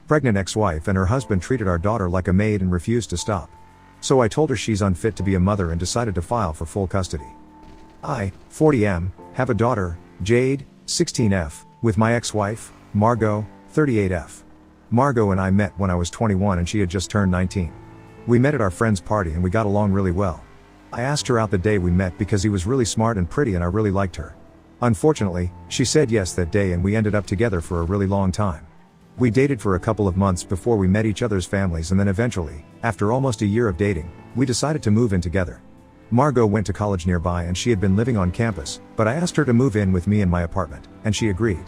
pregnant ex-wife and her husband treated our daughter like a maid and refused to stop. So I told her she's unfit to be a mother and decided to file for full custody. I, 40M, have a daughter, Jade, 16F, with my ex-wife, Margot, 38F. Margot and I met when I was 21 and she had just turned 19. We met at our friend's party and we got along really well. I asked her out the day we met because he was really smart and pretty and I really liked her. Unfortunately, she said yes that day and we ended up together for a really long time. We dated for a couple of months before we met each other's families and then eventually, after almost a year of dating, we decided to move in together. Margot went to college nearby and she had been living on campus, but I asked her to move in with me in my apartment, and she agreed.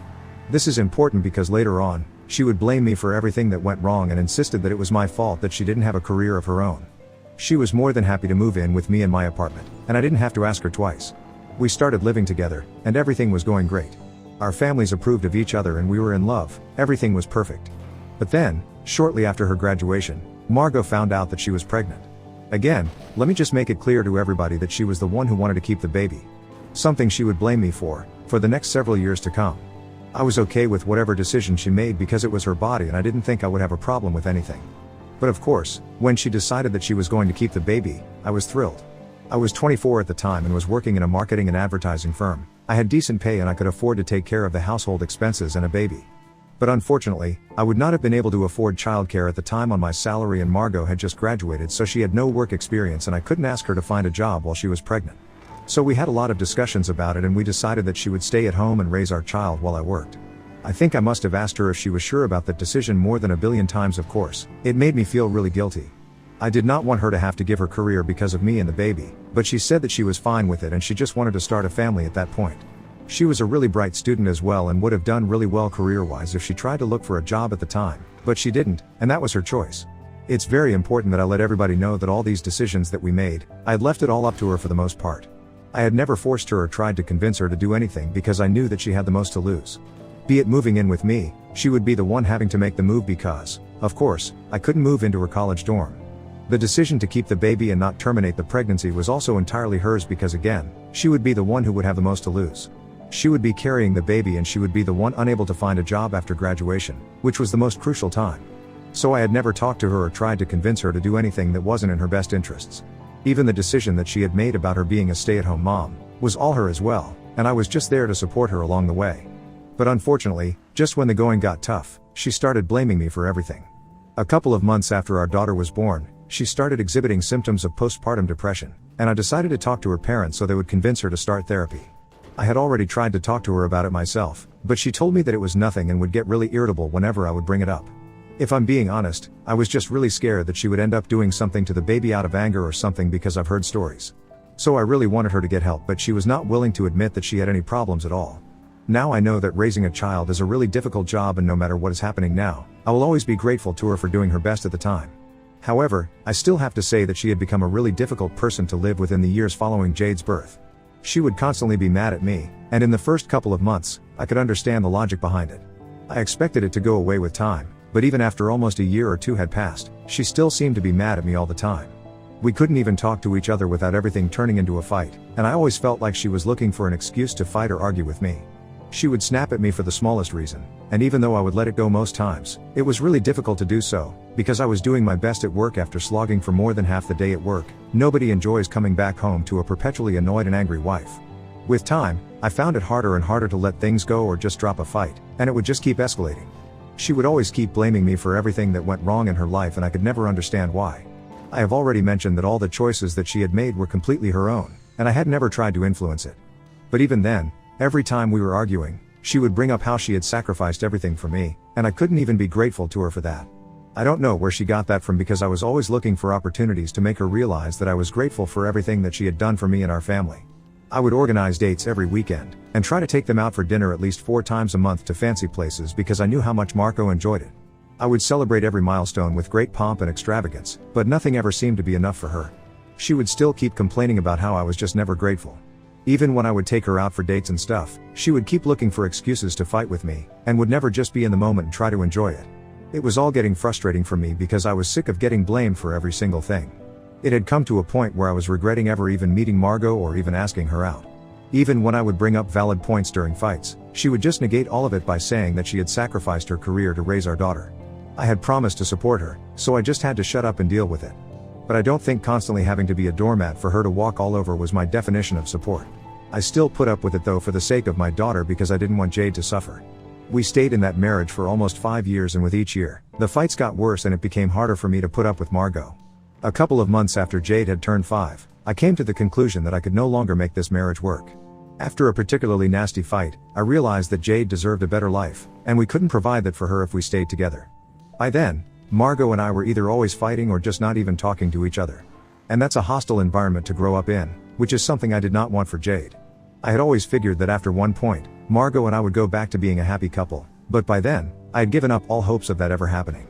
This is important because later on, she would blame me for everything that went wrong and insisted that it was my fault that she didn't have a career of her own. She was more than happy to move in with me in my apartment, and I didn't have to ask her twice. We started living together, and everything was going great. Our families approved of each other and we were in love, everything was perfect. But then, shortly after her graduation, Margot found out that she was pregnant. Again, let me just make it clear to everybody that she was the one who wanted to keep the baby. Something she would blame me for the next several years to come. I was okay with whatever decision she made because it was her body and I didn't think I would have a problem with anything. But of course, when she decided that she was going to keep the baby, I was thrilled. I was 24 at the time and was working in a marketing and advertising firm. I had decent pay and I could afford to take care of the household expenses and a baby. But unfortunately, I would not have been able to afford childcare at the time on my salary and Margot had just graduated so she had no work experience and I couldn't ask her to find a job while she was pregnant. So we had a lot of discussions about it and we decided that she would stay at home and raise our child while I worked. I think I must have asked her if she was sure about that decision more than a billion times of course. It made me feel really guilty. I did not want her to have to give her career because of me and the baby, but she said that she was fine with it and she just wanted to start a family at that point. She was a really bright student as well and would have done really well career-wise if she tried to look for a job at the time, but she didn't, and that was her choice. It's very important that I let everybody know that all these decisions that we made, I had left it all up to her for the most part. I had never forced her or tried to convince her to do anything because I knew that she had the most to lose. Be it moving in with me, she would be the one having to make the move because, of course, I couldn't move into her college dorm. The decision to keep the baby and not terminate the pregnancy was also entirely hers because again, she would be the one who would have the most to lose. She would be carrying the baby and she would be the one unable to find a job after graduation, which was the most crucial time. So I had never talked to her or tried to convince her to do anything that wasn't in her best interests. Even the decision that she had made about her being a stay-at-home mom was all her as well, and I was just there to support her along the way. But unfortunately, just when the going got tough, she started blaming me for everything. A couple of months after our daughter was born, she started exhibiting symptoms of postpartum depression, and I decided to talk to her parents so they would convince her to start therapy. I had already tried to talk to her about it myself, but she told me that it was nothing and would get really irritable whenever I would bring it up. If I'm being honest, I was just really scared that she would end up doing something to the baby out of anger or something because I've heard stories. So I really wanted her to get help, but she was not willing to admit that she had any problems at all. Now I know that raising a child is a really difficult job and no matter what is happening now, I will always be grateful to her for doing her best at the time. However, I still have to say that she had become a really difficult person to live with in the years following Jade's birth. She would constantly be mad at me, and in the first couple of months, I could understand the logic behind it. I expected it to go away with time, but even after almost a year or two had passed, she still seemed to be mad at me all the time. We couldn't even talk to each other without everything turning into a fight, and I always felt like she was looking for an excuse to fight or argue with me. She would snap at me for the smallest reason, and even though I would let it go most times, it was really difficult to do so, because I was doing my best at work after slogging for more than half the day at work. Nobody enjoys coming back home to a perpetually annoyed and angry wife. With time, I found it harder and harder to let things go or just drop a fight, and it would just keep escalating. She would always keep blaming me for everything that went wrong in her life and I could never understand why. I have already mentioned that all the choices that she had made were completely her own, and I had never tried to influence it. But even then, every time we were arguing, she would bring up how she had sacrificed everything for me, and I couldn't even be grateful to her for that. I don't know where she got that from because I was always looking for opportunities to make her realize that I was grateful for everything that she had done for me and our family. I would organize dates every weekend, and try to take them out for dinner at least 4 times a month to fancy places because I knew how much Marco enjoyed it. I would celebrate every milestone with great pomp and extravagance, but nothing ever seemed to be enough for her. She would still keep complaining about how I was just never grateful. Even when I would take her out for dates and stuff, she would keep looking for excuses to fight with me, and would never just be in the moment and try to enjoy it. It was all getting frustrating for me because I was sick of getting blamed for every single thing. It had come to a point where I was regretting ever even meeting Margot or even asking her out. Even when I would bring up valid points during fights, she would just negate all of it by saying that she had sacrificed her career to raise our daughter. I had promised to support her, so I just had to shut up and deal with it. But I don't think constantly having to be a doormat for her to walk all over was my definition of support. I still put up with it though for the sake of my daughter because I didn't want Jade to suffer. We stayed in that marriage for almost 5 years, and with each year, the fights got worse and it became harder for me to put up with Margot. A couple of months after Jade had turned 5, I came to the conclusion that I could no longer make this marriage work. After a particularly nasty fight, I realized that Jade deserved a better life, and we couldn't provide that for her if we stayed together. By then, Margot and I were either always fighting or just not even talking to each other. And that's a hostile environment to grow up in, which is something I did not want for Jade. I had always figured that after one point, Margot and I would go back to being a happy couple, but by then, I had given up all hopes of that ever happening.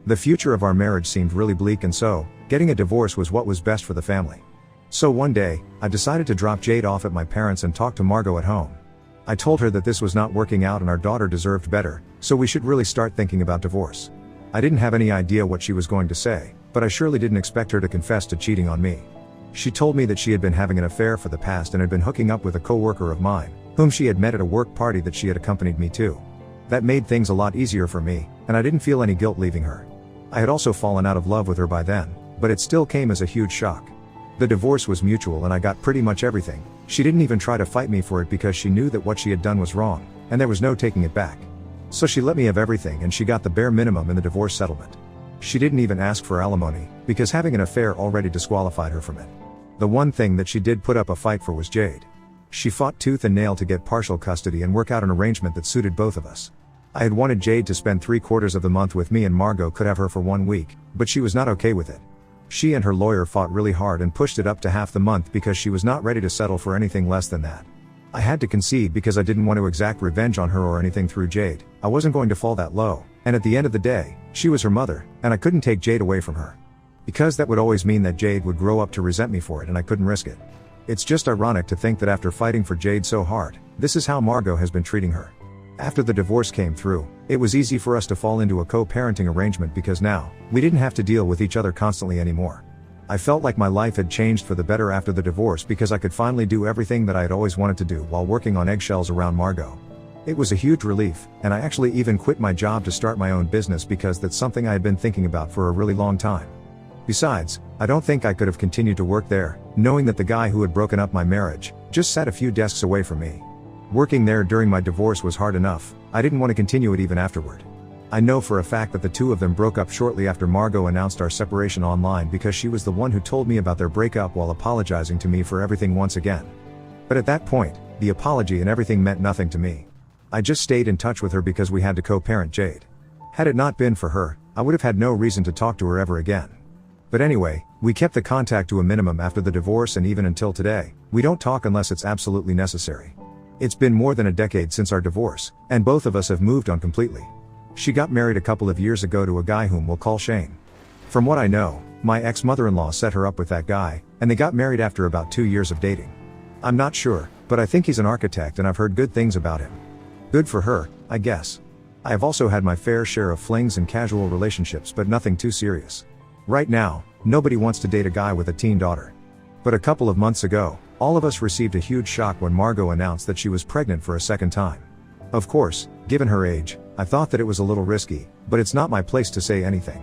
The future of our marriage seemed really bleak, and so, getting a divorce was what was best for the family. So one day, I decided to drop Jade off at my parents' and talk to Margot at home. I told her that this was not working out and our daughter deserved better, so we should really start thinking about divorce. I didn't have any idea what she was going to say, but I surely didn't expect her to confess to cheating on me. She told me that she had been having an affair for the past and had been hooking up with a co-worker of mine, whom she had met at a work party that she had accompanied me to. That made things a lot easier for me, and I didn't feel any guilt leaving her. I had also fallen out of love with her by then, but it still came as a huge shock. The divorce was mutual and I got pretty much everything. She didn't even try to fight me for it because she knew that what she had done was wrong, and there was no taking it back. So she let me have everything and she got the bare minimum in the divorce settlement. She didn't even ask for alimony, because having an affair already disqualified her from it. The one thing that she did put up a fight for was Jade. She fought tooth and nail to get partial custody and work out an arrangement that suited both of us. I had wanted Jade to spend 3/4 of the month with me and Margot could have her for 1 week, but she was not okay with it. She and her lawyer fought really hard and pushed it up to half the month because she was not ready to settle for anything less than that. I had to concede because I didn't want to exact revenge on her or anything through Jade. I wasn't going to fall that low, and at the end of the day, she was her mother, and I couldn't take Jade away from her. Because that would always mean that Jade would grow up to resent me for it, and I couldn't risk it. It's just ironic to think that after fighting for Jade so hard, this is how Margot has been treating her. After the divorce came through, it was easy for us to fall into a co-parenting arrangement because now, we didn't have to deal with each other constantly anymore. I felt like my life had changed for the better after the divorce because I could finally do everything that I had always wanted to do while working on eggshells around Margot. It was a huge relief, and I actually even quit my job to start my own business because that's something I had been thinking about for a really long time. Besides, I don't think I could have continued to work there, knowing that the guy who had broken up my marriage just sat a few desks away from me. Working there during my divorce was hard enough, I didn't want to continue it even afterward. I know for a fact that the two of them broke up shortly after Margot announced our separation online because she was the one who told me about their breakup while apologizing to me for everything once again. But at that point, the apology and everything meant nothing to me. I just stayed in touch with her because we had to co-parent Jade. Had it not been for her, I would have had no reason to talk to her ever again. But anyway, we kept the contact to a minimum after the divorce, and even until today, we don't talk unless it's absolutely necessary. It's been more than a decade since our divorce, and both of us have moved on completely. She got married a couple of years ago to a guy whom we'll call Shane. From what I know, my ex-mother-in-law set her up with that guy, and they got married after about 2 years of dating. I'm not sure, but I think he's an architect and I've heard good things about him. Good for her, I guess. I have also had my fair share of flings and casual relationships, but nothing too serious. Right now, nobody wants to date a guy with a teen daughter. But a couple of months ago, all of us received a huge shock when Margot announced that she was pregnant for a second time. Of course, given her age, I thought that it was a little risky, but it's not my place to say anything.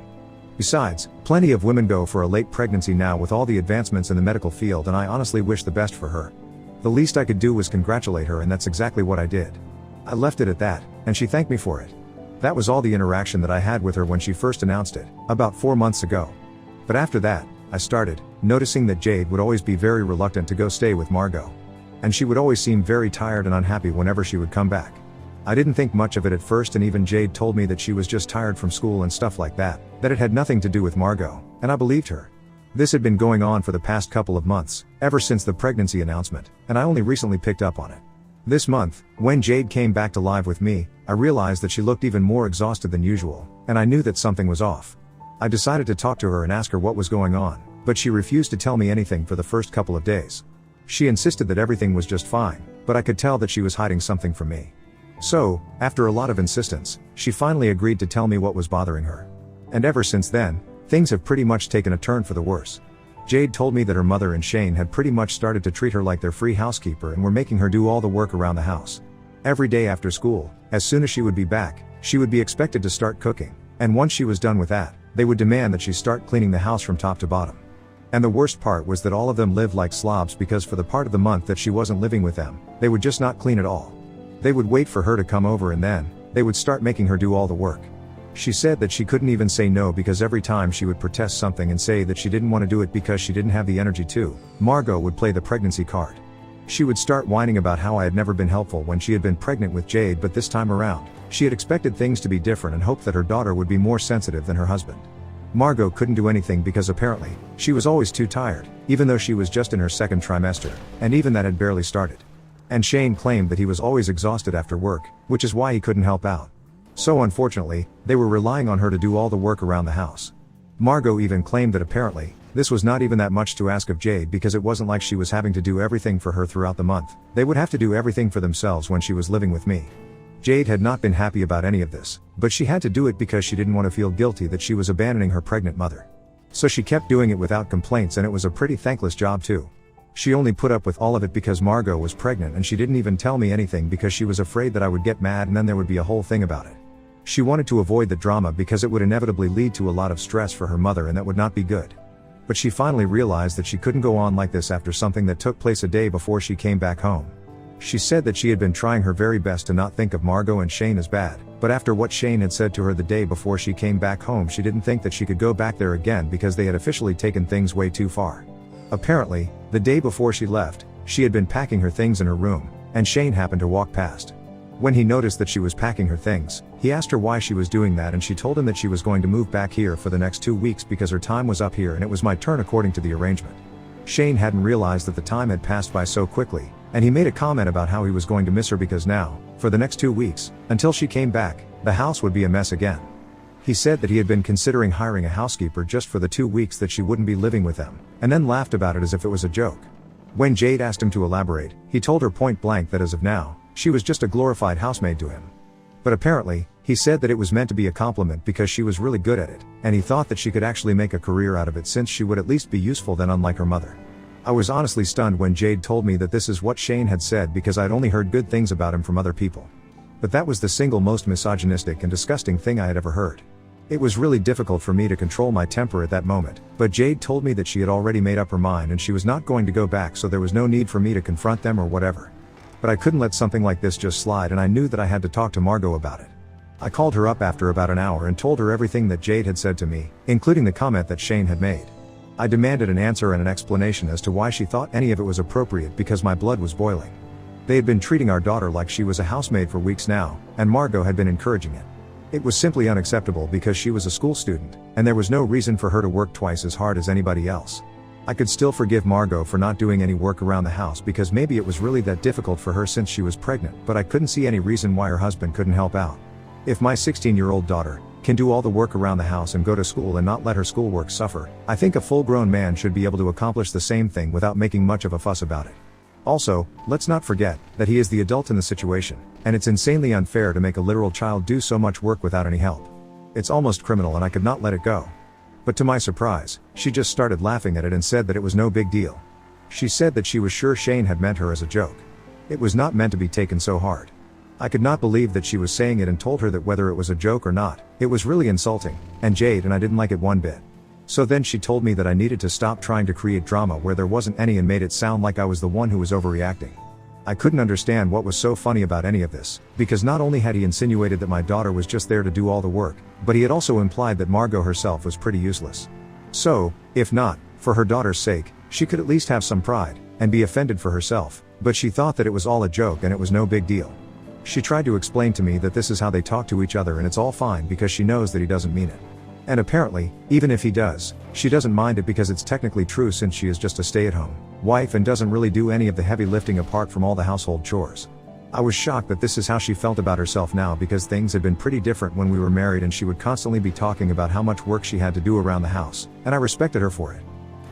Besides, plenty of women go for a late pregnancy now with all the advancements in the medical field, and I honestly wish the best for her. The least I could do was congratulate her, and that's exactly what I did. I left it at that, and she thanked me for it. That was all the interaction that I had with her when she first announced it, about 4 months ago. But after that, I started noticing that Jade would always be very reluctant to go stay with Margot. And she would always seem very tired and unhappy whenever she would come back. I didn't think much of it at first, and even Jade told me that she was just tired from school and stuff like that it had nothing to do with Margot, and I believed her. This had been going on for the past couple of months, ever since the pregnancy announcement, and I only recently picked up on it. This month, when Jade came back to live with me, I realized that she looked even more exhausted than usual, and I knew that something was off. I decided to talk to her and ask her what was going on, but she refused to tell me anything for the first couple of days. She insisted that everything was just fine, but I could tell that she was hiding something from me. So, after a lot of insistence, she finally agreed to tell me what was bothering her. And ever since then, things have pretty much taken a turn for the worse. Jade told me that her mother and Shane had pretty much started to treat her like their free housekeeper and were making her do all the work around the house. Every day after school, as soon as she would be back, she would be expected to start cooking, And once she was done with that, they would demand that she start cleaning the house from top to bottom. And the worst part was that all of them lived like slobs because for the part of the month that she wasn't living with them, they would just not clean at all. They would wait for her to come over and then, they would start making her do all the work. She said that she couldn't even say no because every time she would protest something and say that she didn't want to do it because she didn't have the energy to, Margot would play the pregnancy card. She would start whining about how I had never been helpful when she had been pregnant with Jade, but this time around, she had expected things to be different and hoped that her daughter would be more sensitive than her husband. Margot couldn't do anything because apparently, she was always too tired, even though she was just in her second trimester, and even that had barely started. And Shane claimed that he was always exhausted after work, which is why he couldn't help out. So unfortunately, they were relying on her to do all the work around the house. Margot even claimed that apparently, this was not even that much to ask of Jade because it wasn't like she was having to do everything for her throughout the month. They would have to do everything for themselves when she was living with me. Jade had not been happy about any of this, but she had to do it because she didn't want to feel guilty that she was abandoning her pregnant mother. So she kept doing it without complaints, and it was a pretty thankless job too. She only put up with all of it because Margot was pregnant, and she didn't even tell me anything because she was afraid that I would get mad and then there would be a whole thing about it. She wanted to avoid the drama because it would inevitably lead to a lot of stress for her mother, and that would not be good. But she finally realized that she couldn't go on like this after something that took place a day before she came back home. She said that she had been trying her very best to not think of Margot and Shane as bad, but after what Shane had said to her the day before she came back home, she didn't think that she could go back there again because they had officially taken things way too far. Apparently, the day before she left, she had been packing her things in her room, and Shane happened to walk past. When he noticed that she was packing her things, he asked her why she was doing that, and she told him that she was going to move back here for the next 2 weeks because her time was up here and it was my turn according to the arrangement. Shane hadn't realized that the time had passed by so quickly, and he made a comment about how he was going to miss her because now, for the next 2 weeks, until she came back, the house would be a mess again. He said that he had been considering hiring a housekeeper just for the 2 weeks that she wouldn't be living with them, and then laughed about it as if it was a joke. When Jade asked him to elaborate, he told her point blank that as of now, she was just a glorified housemaid to him. But apparently, he said that it was meant to be a compliment because she was really good at it, and he thought that she could actually make a career out of it since she would at least be useful then, unlike her mother. I was honestly stunned when Jade told me that this is what Shane had said because I'd only heard good things about him from other people. But that was the single most misogynistic and disgusting thing I had ever heard. It was really difficult for me to control my temper at that moment, but Jade told me that she had already made up her mind and she was not going to go back, so there was no need for me to confront them or whatever. But I couldn't let something like this just slide, and I knew that I had to talk to Margot about it. I called her up after about an hour and told her everything that Jade had said to me, including the comment that Shane had made. I demanded an answer and an explanation as to why she thought any of it was appropriate because my blood was boiling. They had been treating our daughter like she was a housemaid for weeks now, and Margot had been encouraging it. It was simply unacceptable because she was a school student, and there was no reason for her to work twice as hard as anybody else. I could still forgive Margot for not doing any work around the house because maybe it was really that difficult for her since she was pregnant, but I couldn't see any reason why her husband couldn't help out. If my 16-year-old daughter can do all the work around the house and go to school and not let her schoolwork suffer, I think a full-grown man should be able to accomplish the same thing without making much of a fuss about it. Also, let's not forget that he is the adult in the situation, and it's insanely unfair to make a literal child do so much work without any help. It's almost criminal, and I could not let it go. But to my surprise, she just started laughing at it and said that it was no big deal. She said that she was sure Shane had meant her as a joke. It was not meant to be taken so hard. I could not believe that she was saying it and told her that whether it was a joke or not, it was really insulting, and Jade and I didn't like it one bit. So then she told me that I needed to stop trying to create drama where there wasn't any and made it sound like I was the one who was overreacting. I couldn't understand what was so funny about any of this, because not only had he insinuated that my daughter was just there to do all the work, but he had also implied that Margot herself was pretty useless. So, if not, for her daughter's sake, she could at least have some pride, and be offended for herself, but she thought that it was all a joke and it was no big deal. She tried to explain to me that this is how they talk to each other and it's all fine because she knows that he doesn't mean it. And apparently, even if he does, she doesn't mind it because it's technically true since she is just a stay-at-home wife and doesn't really do any of the heavy lifting apart from all the household chores. I was shocked that this is how she felt about herself now because things had been pretty different when we were married and she would constantly be talking about how much work she had to do around the house, and I respected her for it.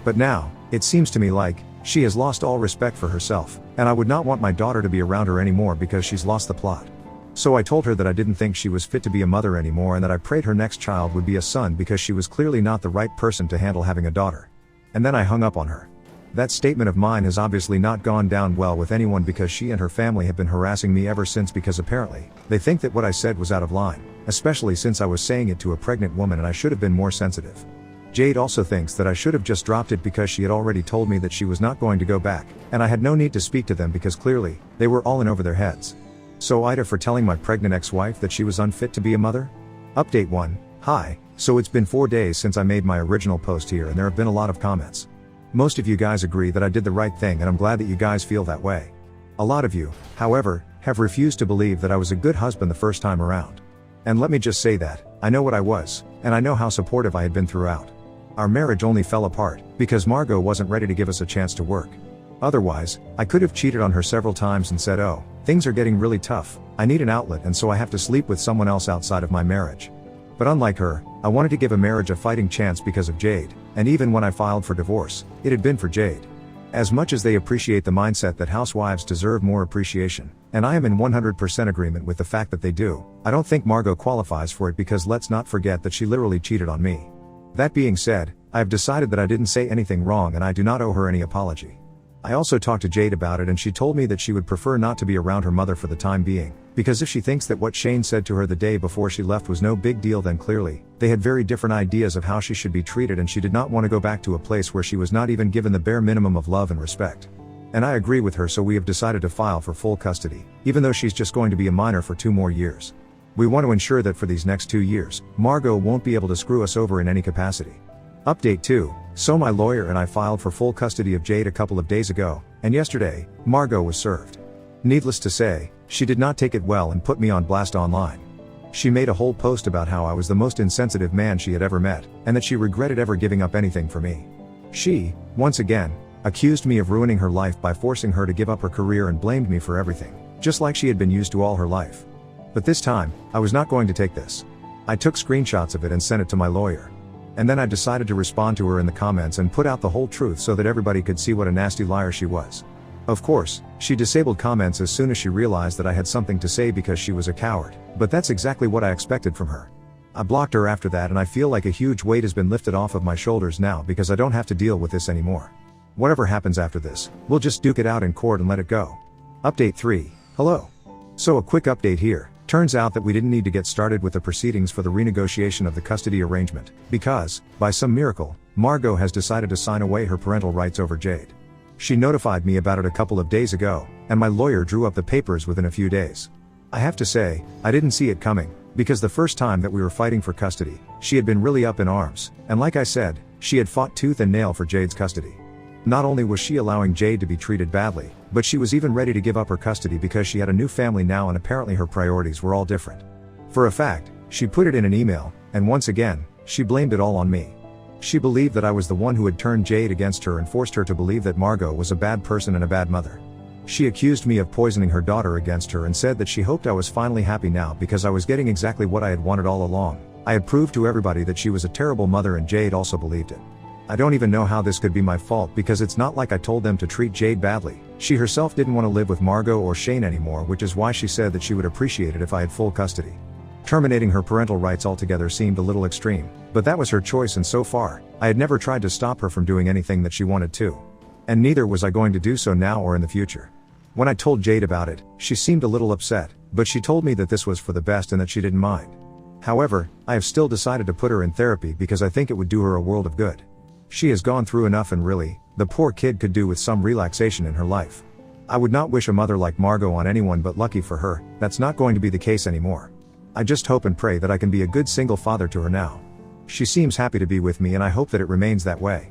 But now, it seems to me like, she has lost all respect for herself, and I would not want my daughter to be around her anymore because she's lost the plot. So I told her that I didn't think she was fit to be a mother anymore and that I prayed her next child would be a son because she was clearly not the right person to handle having a daughter. And then I hung up on her. That statement of mine has obviously not gone down well with anyone because she and her family have been harassing me ever since because apparently, they think that what I said was out of line, especially since I was saying it to a pregnant woman and I should have been more sensitive. Jade also thinks that I should have just dropped it because she had already told me that she was not going to go back, and I had no need to speak to them because clearly, they were all in over their heads. So Ida for telling my pregnant ex-wife that she was unfit to be a mother? Update 1. Hi, so it's been 4 days since I made my original post here and there have been a lot of comments. Most of you guys agree that I did the right thing and I'm glad that you guys feel that way. A lot of you, however, have refused to believe that I was a good husband the first time around. And let me just say that, I know what I was, and I know how supportive I had been throughout. Our marriage only fell apart, because Margot wasn't ready to give us a chance to work. Otherwise, I could have cheated on her several times and said, oh, things are getting really tough, I need an outlet and so I have to sleep with someone else outside of my marriage. But unlike her, I wanted to give a marriage a fighting chance because of Jade, and even when I filed for divorce, it had been for Jade. As much as they appreciate the mindset that housewives deserve more appreciation, and I am in 100% agreement with the fact that they do, I don't think Margot qualifies for it because let's not forget that she literally cheated on me. That being said, I have decided that I didn't say anything wrong and I do not owe her any apology. I also talked to Jade about it and she told me that she would prefer not to be around her mother for the time being, because if she thinks that what Shane said to her the day before she left was no big deal then clearly, they had very different ideas of how she should be treated and she did not want to go back to a place where she was not even given the bare minimum of love and respect. And I agree with her so we have decided to file for full custody, even though she's just going to be a minor for 2 more years. We want to ensure that for these next 2 years, Margot won't be able to screw us over in any capacity. Update 2. So my lawyer and I filed for full custody of Jade a couple of days ago, and yesterday, Margot was served. Needless to say, she did not take it well and put me on blast online. She made a whole post about how I was the most insensitive man she had ever met, and that she regretted ever giving up anything for me. She, once again, accused me of ruining her life by forcing her to give up her career and blamed me for everything, just like she had been used to all her life. But this time, I was not going to take this. I took screenshots of it and sent it to my lawyer. And then I decided to respond to her in the comments and put out the whole truth so that everybody could see what a nasty liar she was. Of course, she disabled comments as soon as she realized that I had something to say because she was a coward, but that's exactly what I expected from her. I blocked her after that and I feel like a huge weight has been lifted off of my shoulders now because I don't have to deal with this anymore. Whatever happens after this, we'll just duke it out in court and let it go. Update 3. Hello. So a quick update here. Turns out that we didn't need to get started with the proceedings for the renegotiation of the custody arrangement, because, by some miracle, Margot has decided to sign away her parental rights over Jade. She notified me about it a couple of days ago, and my lawyer drew up the papers within a few days. I have to say, I didn't see it coming, because the first time that we were fighting for custody, she had been really up in arms, and like I said, she had fought tooth and nail for Jade's custody. Not only was she allowing Jade to be treated badly, but she was even ready to give up her custody because she had a new family now and apparently her priorities were all different. For a fact, she put it in an email, and once again, she blamed it all on me. She believed that I was the one who had turned Jade against her and forced her to believe that Margot was a bad person and a bad mother. She accused me of poisoning her daughter against her and said that she hoped I was finally happy now because I was getting exactly what I had wanted all along. I had proved to everybody that she was a terrible mother and Jade also believed it. I don't even know how this could be my fault because it's not like I told them to treat Jade badly. She herself didn't want to live with Margot or Shane anymore, which is why she said that she would appreciate it if I had full custody. Terminating her parental rights altogether seemed a little extreme, but that was her choice and so far, I had never tried to stop her from doing anything that she wanted to. And neither was I going to do so now or in the future. When I told Jade about it, she seemed a little upset, but she told me that this was for the best and that she didn't mind. However, I have still decided to put her in therapy because I think it would do her a world of good. She has gone through enough and really, the poor kid could do with some relaxation in her life. I would not wish a mother like Margot on anyone but lucky for her, that's not going to be the case anymore. I just hope and pray that I can be a good single father to her now. She seems happy to be with me and I hope that it remains that way.